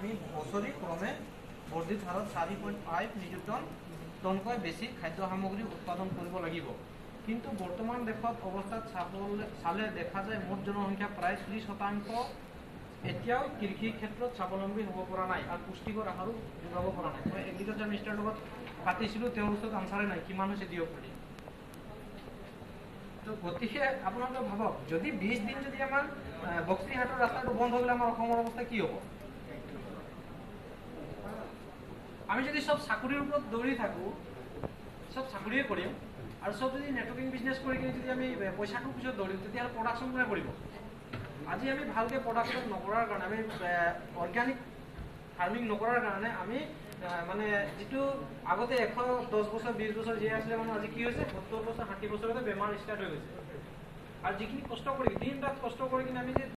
আমি বছৰি ক্ৰমে বৰ্ধিত হাৰত 4.5 নিযুত টনকৈ বেছি খাদ্য সামগ্ৰী উৎপাদন কৰিব লাগিব। কিন্তু বৰ্তমান দেশত অৱস্থাত চালে দেখা যায় মুঠ জনসংখ্যা প্ৰায় 30% এতিয়াও কৃষি ক্ষেত্ৰত স্বাৱলম্বী হ'ব পৰা নাই আৰু পুষ্টিকৰ আহাৰো যোগাব পৰা নাই। মই এগ্ৰিকালচাৰ মিনিষ্টাৰৰ লগত পাতিছিলোঁ, তেওঁৰ ওচৰত আনচাৰে নাই কিমান হৈছে দিয়ক বুলি। তো গতিকে আপোনালোকে ভাবক, যদি 20 দিন যদি আমাৰ বক্সিহাটৰ ৰাস্তাটো বন্ধ হ'লে আমাৰ অসমৰ অৱস্থা কি হ'ব? আমি যদি সব চাকৰিৰ ওপৰত দৌৰি থাকোঁ, সব চাকৰিয়ে কৰিম আৰু সব যদি নেটৱৰ্কিং বিজনেছ কৰি কিনে যদি আমি পইচাটোৰ পিছত দৌৰিম, তেতিয়াহ'লে প্ৰডাকশ্যন কোনে কৰিব? আজি আমি ভালকৈ প্ৰডাকশ্যন নকৰাৰ কাৰণে, আমি অৰ্গেনিক ফাৰ্মিং নকৰাৰ কাৰণে আমি মানে যিটো আগতে 110 বছৰ 20 বছৰ জীয়াই আছিলে মানুহ, আজি কি হৈছে 70 বছৰ 60 বছৰতে বেমাৰ ষ্টাৰ্ট হৈ গৈছে। আৰু যিখিনি কষ্ট কৰি দিন ৰাত কষ্ট কৰি কিনে আমি যে